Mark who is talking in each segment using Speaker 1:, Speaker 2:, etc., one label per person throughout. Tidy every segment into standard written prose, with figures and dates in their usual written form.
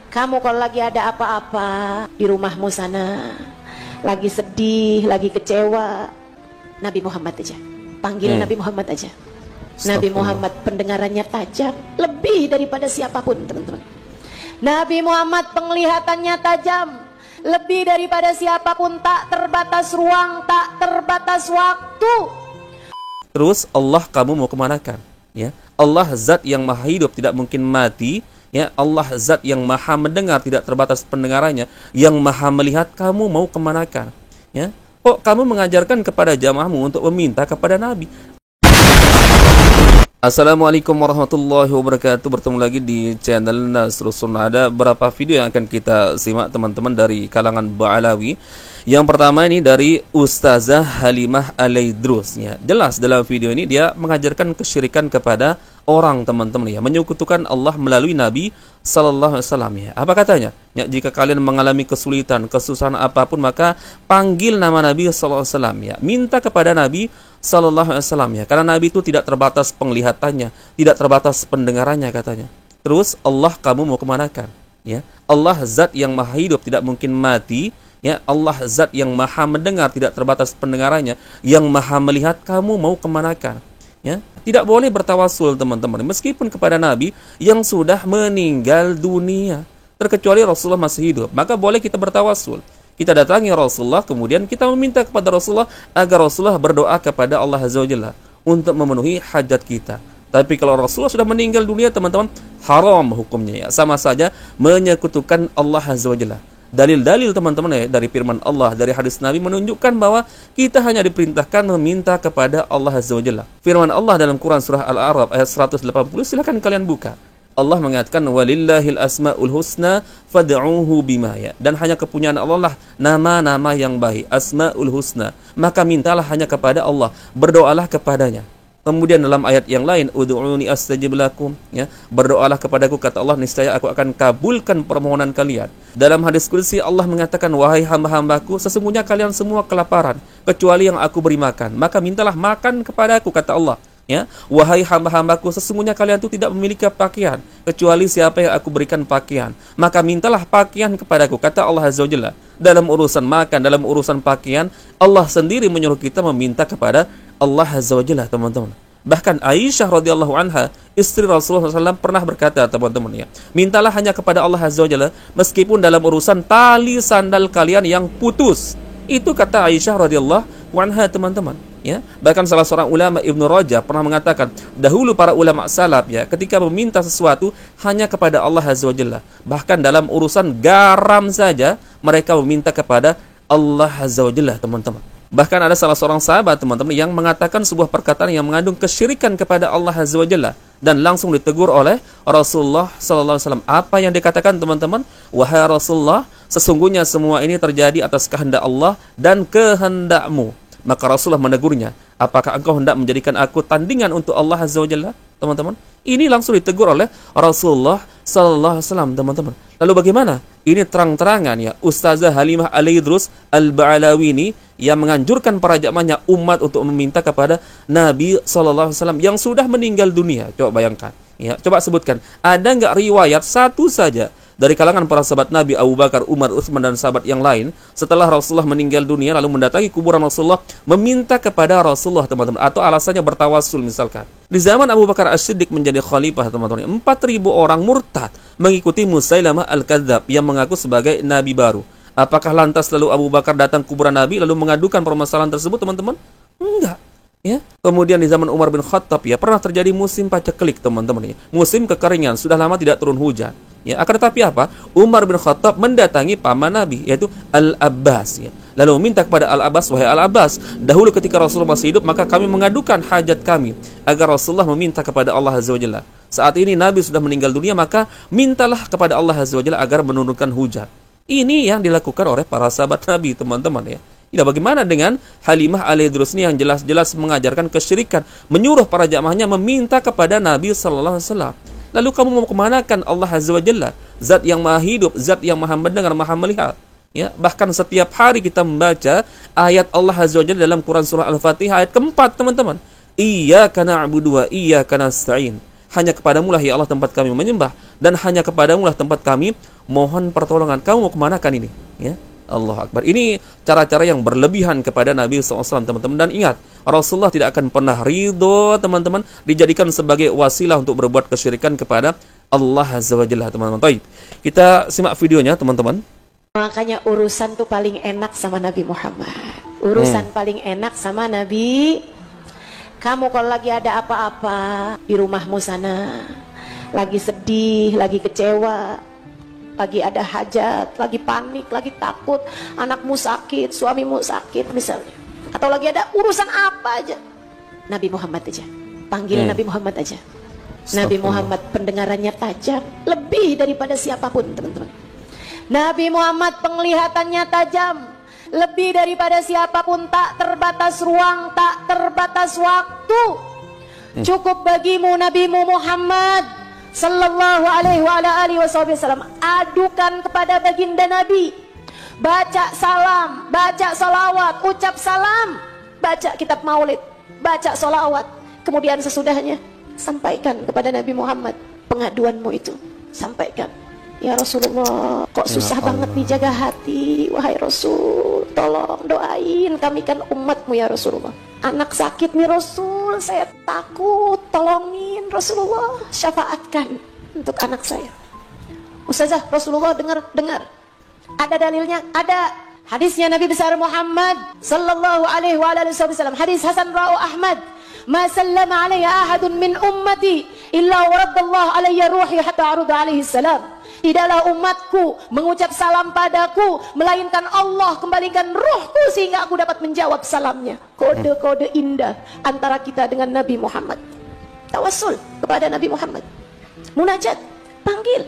Speaker 1: Kamu kalau lagi ada apa-apa di rumahmu sana, lagi sedih, lagi kecewa, Nabi Muhammad aja. Panggil Nabi Muhammad aja. Nabi Muhammad pendengarannya tajam, lebih daripada siapapun, teman-teman. Nabi Muhammad penglihatannya tajam, lebih daripada siapapun, tak terbatas ruang, tak terbatas waktu.
Speaker 2: Terus Allah kamu mau kemanakan? Ya, Allah zat yang maha hidup, tidak mungkin mati. Ya, Allah zat yang maha mendengar, tidak terbatas pendengarannya, yang maha melihat, kamu mau kemanakan? Ya, kok kamu mengajarkan kepada jamaahmu untuk meminta kepada Nabi? Assalamualaikum warahmatullahi wabarakatuh. Bertemu lagi di channel Nasrus Sunnah. Ada beberapa video yang akan kita simak teman-teman dari kalangan Ba'alawi. Yang pertama ini dari Ustazah Halimah Alaidrus ya. Jelas dalam video ini dia mengajarkan kesyirikan kepada orang, teman-teman ya, menyekutukan Allah melalui Nabi sallallahu alaihi wasallam ya. Apa katanya? Ya, jika kalian mengalami kesulitan, kesusahan apapun, maka panggil nama Nabi sallallahu alaihi wasallam ya. Minta kepada Nabi sallallahu alaihi wasallam ya. Karena Nabi itu tidak terbatas penglihatannya, tidak terbatas pendengarannya katanya. Terus Allah kamu mau kemanakan? Ya. Allah zat yang maha hidup, tidak mungkin mati. Ya, Allah zat yang maha mendengar, tidak terbatas pendengarannya, yang maha melihat, kamu mau kemanakan? Ya, tidak boleh bertawasul teman-teman, meskipun kepada Nabi yang sudah meninggal dunia, terkecuali Rasulullah masih hidup, maka boleh kita bertawasul. Kita datangi Rasulullah, kemudian kita meminta kepada Rasulullah agar Rasulullah berdoa kepada Allah Azza wa Jalla untuk memenuhi hajat kita. Tapi kalau Rasulullah sudah meninggal dunia, teman-teman, haram hukumnya ya, sama saja menyekutukan Allah Azza wa Jalla. Dalil-dalil teman-teman ya, dari firman Allah, dari hadis Nabi menunjukkan bahwa kita hanya diperintahkan meminta kepada Allah Azza wa Jalla. Firman Allah dalam Quran surah Al-A'raf ayat 180, silakan kalian buka. Allah mengatakan walillahil asmaul husna fad'uuhu bima ya. Dan hanya kepunyaan Allah lah nama-nama yang baik, asmaul husna. Maka mintalah hanya kepada Allah, berdoalah kepadanya. Kemudian dalam ayat yang lain, ud'uuni astajib lakum ya, berdoalah kepadaku kata Allah, niscaya aku akan kabulkan permohonan kalian. Dalam hadis qudsi Allah mengatakan, wahai hamba-hambaku, sesungguhnya kalian semua kelaparan kecuali yang aku beri makan, maka mintalah makan kepadaku kata Allah. Ya, wahai hamba-hambaku, sesungguhnya kalian itu tidak memiliki pakaian kecuali siapa yang aku berikan pakaian, maka mintalah pakaian kepadaku kata Allah Azza wa Jalla. Dalam urusan makan, dalam urusan pakaian, Allah sendiri menyuruh kita meminta kepada Allah Azza wa Jalla, teman-teman. Bahkan Aisyah radhiyallahu anha, istri Rasulullah SAW, pernah berkata, teman-teman ya, mintalah hanya kepada Allah Azza wa Jalla meskipun dalam urusan tali sandal kalian yang putus. Itu kata Aisyah radhiyallahu anha, teman-teman ya. Bahkan salah seorang ulama, Ibnu Rajab, pernah mengatakan, dahulu para ulama salaf ya, ketika meminta sesuatu hanya kepada Allah Azza wa Jalla. Bahkan dalam urusan garam saja mereka meminta kepada Allah Azza wa Jalla, teman-teman. Bahkan ada salah seorang sahabat, teman-teman, yang mengatakan sebuah perkataan yang mengandung kesyirikan kepada Allah Azza wa Jalla, dan langsung ditegur oleh Rasulullah sallallahu alaihi wasallam. Apa yang dikatakan, teman-teman? Wahai Rasulullah, sesungguhnya semua ini terjadi atas kehendak Allah dan kehendakmu. Maka Rasulullah menegurnya, apakah engkau hendak menjadikan aku tandingan untuk Allah Azza wa Jalla? Teman-teman, ini langsung ditegur oleh Rasulullah sallallahu alaihi wasallam, teman-teman. Lalu bagaimana? Ini terang-terangan ya, Ustazah Halimah Alaidrus Al-Ba'alawi ini yang menganjurkan para jamaahnya umat untuk meminta kepada Nabi sallallahu alaihi wasallam yang sudah meninggal dunia. Coba bayangkan ya, coba sebutkan, ada nggak riwayat satu saja dari kalangan para sahabat Nabi, Abu Bakar, Umar, Utsman, dan sahabat yang lain, setelah Rasulullah meninggal dunia lalu mendatangi kuburan Rasulullah meminta kepada Rasulullah, teman-teman, atau alasannya bertawasul misalkan. Di zaman Abu Bakar As-Siddiq menjadi khalifah, teman-teman, 4.000 orang murtad mengikuti Musailamah Al-Kadzdzab yang mengaku sebagai nabi baru. Apakah lantas lalu Abu Bakar datang ke kuburan Nabi lalu mengadukan permasalahan tersebut, teman-teman? Enggak. Ya. Kemudian di zaman Umar bin Khattab ya, pernah terjadi musim paceklik, teman-teman ya. Musim kekeringan, sudah lama tidak turun hujan. Ya, akan tetapi apa? Umar bin Khattab mendatangi paman Nabi, yaitu Al-Abbas ya. Lalu meminta kepada Al-Abbas, wahai Al-Abbas, dahulu ketika Rasulullah masih hidup, maka kami mengadukan hajat kami agar Rasulullah meminta kepada Allah Azza wa Jalla. Saat ini Nabi sudah meninggal dunia, maka mintalah kepada Allah Azza wa Jalla agar menurunkan hujan. Ini yang dilakukan oleh para sahabat Nabi, teman-teman ya. Ya, bagaimana dengan Halimah Alaidrus ini yang jelas-jelas mengajarkan kesyirikan, menyuruh para jamaahnya meminta kepada Nabi sallallahu alaihi wasallam. Lalu kamu mau kemanakan Allah Azza wa Jalla, zat yang maha hidup, zat yang maha mendengar, maha melihat ya. Bahkan setiap hari kita membaca ayat Allah Azza wa Jalla dalam Quran surah Al-Fatihah ayat keempat, teman-teman. Iyyaka na'budu wa iyyaka nasta'in. Hanya kepadamu lah ya Allah tempat kami menyembah, dan hanya kepadamu lah tempat kami mohon pertolongan. Kamu mau kemana kan ini? Ya, Allah Akbar. Ini cara-cara yang berlebihan kepada Nabi SAW, teman-teman. Dan ingat, Rasulullah tidak akan pernah ridho, teman-teman, dijadikan sebagai wasilah untuk berbuat kesyirikan kepada Allah Azza wa Jalla, teman-teman. Baik, kita simak videonya, teman-teman.
Speaker 1: Makanya urusan tuh paling enak sama Nabi Muhammad. Urusan paling enak sama Nabi. Kamu kalau lagi ada apa-apa di rumahmu sana, lagi sedih, lagi kecewa, lagi ada hajat, lagi panik, lagi takut, anakmu sakit, suamimu sakit misalnya, atau lagi ada urusan apa aja, Nabi Muhammad aja, panggil Nabi Muhammad aja. Nabi Muhammad pendengarannya tajam, lebih daripada siapapun, teman-teman. Nabi Muhammad penglihatannya tajam, lebih daripada siapapun. Tak terbatas ruang, tak terbatas waktu. Cukup bagimu Nabimu Muhammad sallallahu alaihi wasallam, adukan kepada baginda Nabi, baca salam, baca salawat, ucap salam, baca kitab maulid, baca salawat, kemudian sesudahnya sampaikan kepada Nabi Muhammad pengaduanmu itu, sampaikan. Ya Rasulullah, kok susah banget nih jaga hati, wahai Rasul, tolong doain kami kan umatmu ya Rasulullah. Anak sakit nih Rasul, saya takut, tolongin Rasulullah, syafaatkan untuk anak saya. Ustazah, Rasulullah dengar, ada dalilnya, ada hadisnya Nabi besar Muhammad sallallahu alaihi wasallam, hadis Hasan Rawu Ahmad, ma sallama alayya ahadun min ummati illa waraddallahu alayya ruhi hatta arudha alaihi salam. Tidaklah umatku mengucap salam padaku, melainkan Allah kembalikan ruhku sehingga aku dapat menjawab salamnya. Kode-kode indah antara kita dengan Nabi Muhammad. Tawassul kepada Nabi Muhammad. Munajat, panggil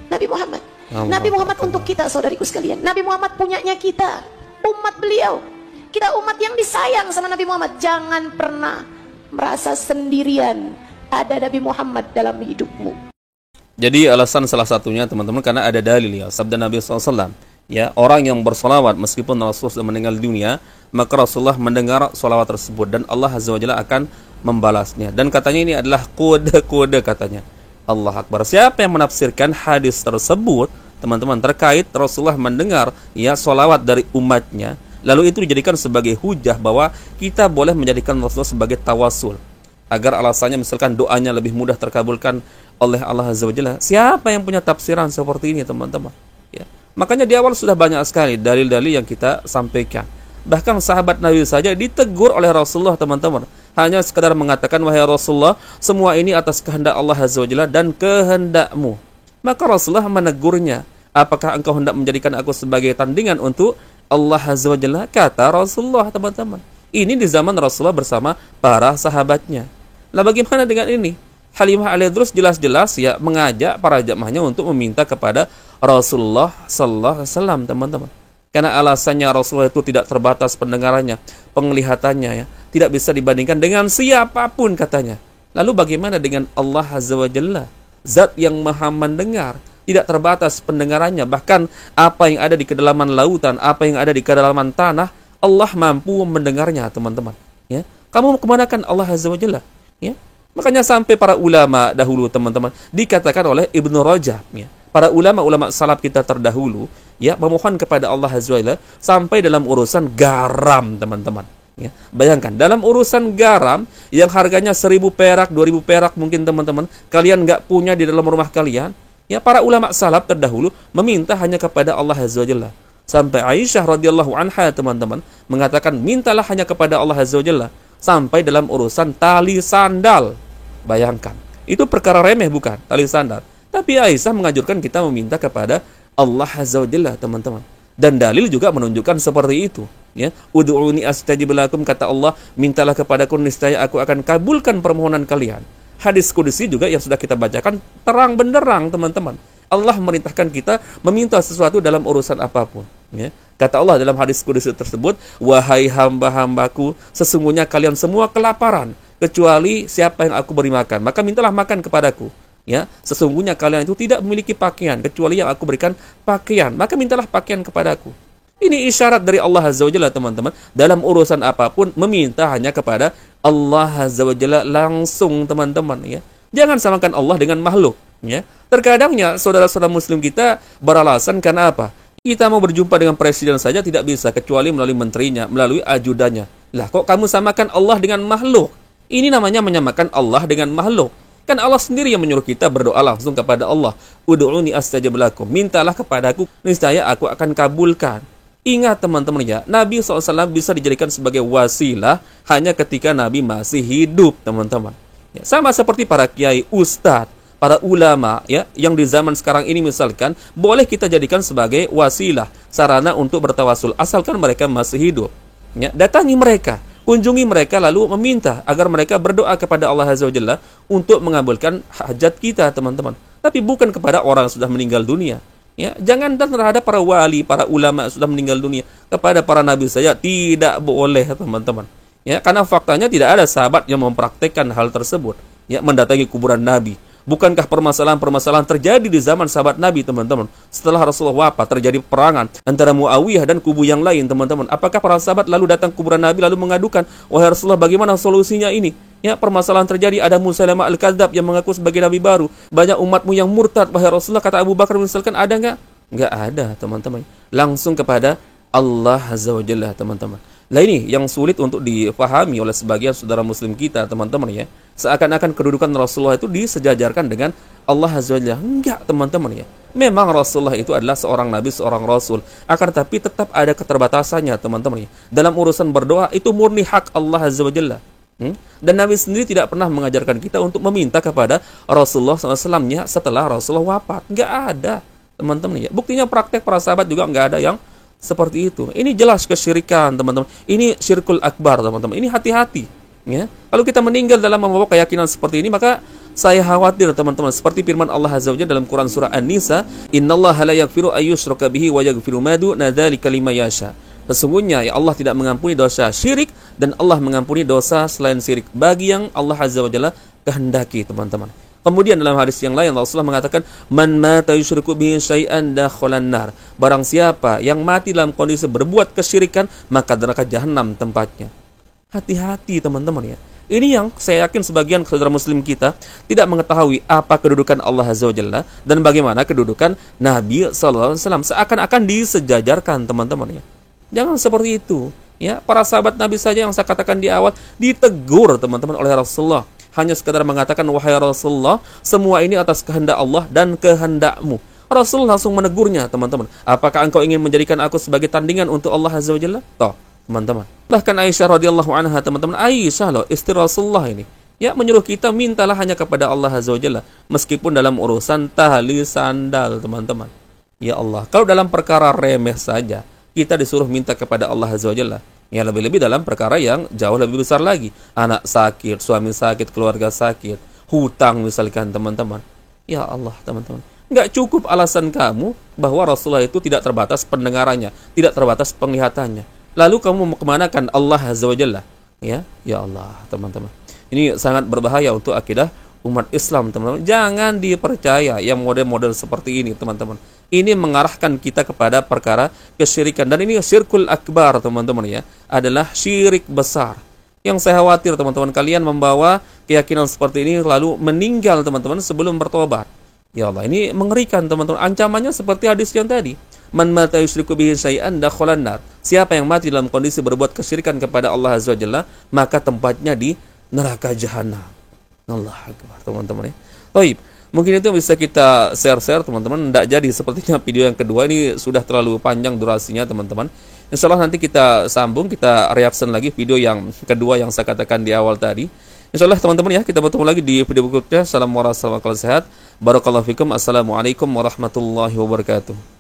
Speaker 1: Nabi Muhammad. Nabi Muhammad untuk kita, saudariku sekalian. Nabi Muhammad punyanya kita, umat beliau. Kita umat yang disayang sama Nabi Muhammad. Jangan pernah merasa sendirian. Ada Nabi Muhammad dalam hidupmu.
Speaker 2: Jadi alasan salah satunya, teman-teman, karena ada dalil ya, sabda Nabi SAW. Ya, orang yang bersolawat meskipun Rasulullah sudah meninggal dunia, maka Rasulullah mendengar solawat tersebut dan Allah Azza wa Jalla akan membalasnya. Dan katanya ini adalah kode-kode katanya. Allah Akbar. Siapa yang menafsirkan hadis tersebut, teman-teman, terkait Rasulullah mendengar ya solawat dari umatnya, lalu itu dijadikan sebagai hujah bahwa kita boleh menjadikan Rasulullah sebagai tawasul, agar alasannya misalkan doanya lebih mudah terkabulkan oleh Allah Azza wa Jalla. Siapa yang punya tafsiran seperti ini, teman-teman? Ya. Makanya di awal sudah banyak sekali dalil-dalil yang kita sampaikan. Bahkan sahabat Nabi saja ditegur oleh Rasulullah, teman-teman. Hanya sekadar mengatakan, wahai Rasulullah, semua ini atas kehendak Allah Azza wa Jalla dan kehendakmu. Maka Rasulullah menegurnya, apakah engkau hendak menjadikan aku sebagai tandingan untuk Allah Azza wa Jalla? Kata Rasulullah, teman-teman. Ini di zaman Rasulullah bersama para sahabatnya. Lah bagaimana dengan ini? Halimah al-Idrus jelas-jelas ya mengajak para jamaahnya untuk meminta kepada Rasulullah sallallahu alaihi wasallam, teman-teman. Karena alasannya Rasulullah itu tidak terbatas pendengarannya, penglihatannya ya, tidak bisa dibandingkan dengan siapapun katanya. Lalu bagaimana dengan Allah Azza wa Jalla? Zat yang Maha mendengar, tidak terbatas pendengarannya, bahkan apa yang ada di kedalaman lautan, apa yang ada di kedalaman tanah, Allah mampu mendengarnya, teman-teman. Ya, kamu kemanakan Allah Azza wa Jalla? Ya. Makanya sampai para ulama dahulu, teman-teman, dikatakan oleh Ibnu Rajab, ya, para ulama-ulama salaf kita terdahulu, ya, memohon kepada Allah Azza wa Jalla sampai dalam urusan garam, teman-teman. Ya, bayangkan dalam urusan garam yang harganya 1.000 perak, 2.000 perak mungkin, teman-teman, kalian nggak punya di dalam rumah kalian. Ya, para ulama salaf terdahulu meminta hanya kepada Allah Azza wa Jalla. Sampai Aisyah radhiyallahu anha, teman-teman, mengatakan mintalah hanya kepada Allah Azza wa Jalla. Sampai dalam urusan tali sandal. Bayangkan, itu perkara remeh bukan, tali sandal. Tapi Aisyah menganjurkan kita meminta kepada Allah Azza wa Jalla, teman-teman. Dan dalil juga menunjukkan seperti itu. Ya, ud'uni astajib lakum, kata Allah, mintalah kepadaku niscaya aku akan kabulkan permohonan kalian. Hadis qudsi juga yang sudah kita bacakan terang benderang, teman-teman. Allah merintahkan kita meminta sesuatu dalam urusan apapun. Ya. Kata Allah dalam hadis qudsi tersebut, wahai hamba-hambaku, sesungguhnya kalian semua kelaparan, kecuali siapa yang aku beri makan, maka mintalah makan kepadaku. Ya, sesungguhnya kalian itu tidak memiliki pakaian, kecuali yang aku berikan pakaian, maka mintalah pakaian kepadaku. Ini isyarat dari Allah Azza wa Jalla, teman-teman. Dalam urusan apapun, meminta hanya kepada Allah Azza wa Jalla langsung, teman-teman. Ya. Jangan samakan Allah dengan makhluk. Ya, terkadangnya saudara-saudara muslim kita beralasan karena apa? Kita mau berjumpa dengan presiden saja tidak bisa kecuali melalui menterinya, melalui ajudannya. Lah kok kamu samakan Allah dengan makhluk? Ini namanya menyamakan Allah dengan makhluk. Kan Allah sendiri yang menyuruh kita berdoa langsung kepada Allah. Ud'uni astajib lakum. Mintalah kepadaku, niscaya aku akan kabulkan. Ingat teman-teman ya, Nabi SAW bisa dijadikan sebagai wasilah hanya ketika Nabi masih hidup, teman-teman. Ya, sama seperti para kiai, ustadz, para ulama ya, yang di zaman sekarang ini misalkan boleh kita jadikan sebagai wasilah, sarana untuk bertawasul asalkan mereka masih hidup. Ya, datangi mereka, kunjungi mereka lalu meminta agar mereka berdoa kepada Allah Azza wa Jalla untuk mengabulkan hajat kita, teman-teman. Tapi bukan kepada orang yang sudah meninggal dunia. Ya, jangan dan terhadap para wali, para ulama yang sudah meninggal dunia, kepada para nabi saja tidak boleh, teman-teman. Ya, karena faktanya tidak ada sahabat yang mempraktekkan hal tersebut. Ya, mendatangi kuburan Nabi. Bukankah permasalahan-permasalahan terjadi di zaman sahabat Nabi, teman-teman? Setelah Rasulullah wafat, terjadi peperangan antara Muawiyah dan kubu yang lain, teman-teman. Apakah para sahabat lalu datang ke kuburan Nabi lalu mengadukan, wahai Rasulullah, bagaimana solusinya ini? Ya, permasalahan terjadi, ada Musailamah al-Kadzdzab yang mengaku sebagai nabi baru. Banyak umatmu yang murtad, wahai Rasulullah, kata Abu Bakar misalkan, ada nggak? Nggak ada, teman-teman. Langsung kepada Allah Azza wa Jalla, teman-teman. Nah ini yang sulit untuk dipahami oleh sebagian saudara muslim kita, teman-teman ya. Seakan-akan kedudukan Rasulullah itu disejajarkan dengan Allah Azza wa Jalla. Enggak, teman-teman ya. Memang Rasulullah itu adalah seorang nabi, seorang rasul. Akan tetapi tetap ada keterbatasannya, teman-teman ya. Dalam urusan berdoa itu murni hak Allah Azza wa Jalla. Dan Nabi sendiri tidak pernah mengajarkan kita untuk meminta kepada Rasulullah SAW-nya setelah Rasulullah wafat. Enggak ada, teman-teman ya. Buktinya praktek para sahabat juga enggak ada yang seperti itu. Ini jelas kesyirikan, teman-teman. Ini syirkul akbar, teman-teman. Ini hati-hati. Ya. Kalau kita meninggal dalam membawa keyakinan seperti ini, maka saya khawatir, teman-teman. Seperti firman Allah Azza wa Jalla dalam Quran surah An-Nisa, "Innallaha la yaghfiru ayyushraka bihi wa yaghfiru ma duna dzalika liman yasha." Sesungguhnya ya Allah tidak mengampuni dosa syirik dan Allah mengampuni dosa selain syirik bagi yang Allah Azza wa Jalla kehendaki, teman-teman. Kemudian dalam hadis yang lain Rasulullah mengatakan, "Man mata yusyriku bihi syai'an dakhalan nar." Barang siapa yang mati dalam kondisi berbuat kesyirikan, maka neraka jahanam tempatnya. Hati-hati, teman-teman ya. Ini yang saya yakin sebagian saudara muslim kita tidak mengetahui apa kedudukan Allah Azza wa Jalla dan bagaimana kedudukan Nabi sallallahu alaihi wasallam, seakan-akan disejajarkan, teman-teman ya. Jangan seperti itu. Ya, para sahabat Nabi saja yang saya katakan di awal ditegur, teman-teman, oleh Rasulullah. Hanya sekadar mengatakan, wahai Rasulullah, semua ini atas kehendak Allah dan kehendakmu. Rasul langsung menegurnya, teman-teman. Apakah engkau ingin menjadikan aku sebagai tandingan untuk Allah Azza wa Jalla? Toh, teman-teman. Bahkan Aisyah radhiyallahu anha, teman-teman, Aisyah loh, istri Rasulullah ini, ya, menyuruh kita mintalah hanya kepada Allah Azza wa Jalla, meskipun dalam urusan tali sandal, teman-teman. Ya Allah, kalau dalam perkara remeh saja kita disuruh minta kepada Allah Azza wa Jalla. Ya, lebih-lebih dalam perkara yang jauh lebih besar lagi. Anak sakit, suami sakit, keluarga sakit, hutang misalkan, teman-teman. Ya Allah, teman-teman. Nggak cukup alasan kamu bahwa Rasulullah itu tidak terbatas pendengarannya, tidak terbatas penglihatannya. Lalu kamu mau kemanakan Allah Azza wa Jalla? Ya Allah, teman-teman. Ini sangat berbahaya untuk akidah umat Islam, teman-teman. Jangan dipercaya yang model-model seperti ini, teman-teman. Ini mengarahkan kita kepada perkara kesyirikan. Dan ini syirkul akbar, teman-teman ya. Adalah syirik besar. Yang saya khawatir, teman-teman, kalian membawa keyakinan seperti ini lalu meninggal, teman-teman, sebelum bertobat. Ya Allah, ini mengerikan, teman-teman. Ancamannya seperti hadis yang tadi. Man mata yusyriku bihi syai'an dakhalan nar. Siapa yang mati dalam kondisi berbuat kesyirikan kepada Allah Azza wa Jalla, maka tempatnya di neraka jahanam. Allah akbar, teman-teman ya. Baik. Mungkin itu bisa kita share-share, teman-teman. Tidak jadi sepertinya video yang kedua ini sudah terlalu panjang durasinya, teman-teman. Insya Allah nanti kita sambung, kita reaction lagi video yang kedua yang saya katakan di awal tadi. Insya Allah, teman-teman ya, kita bertemu lagi di video berikutnya. Assalamualaikum warahmatullahi wabarakatuh. Barakallahu fikum. Assalamualaikum warahmatullahi wabarakatuh.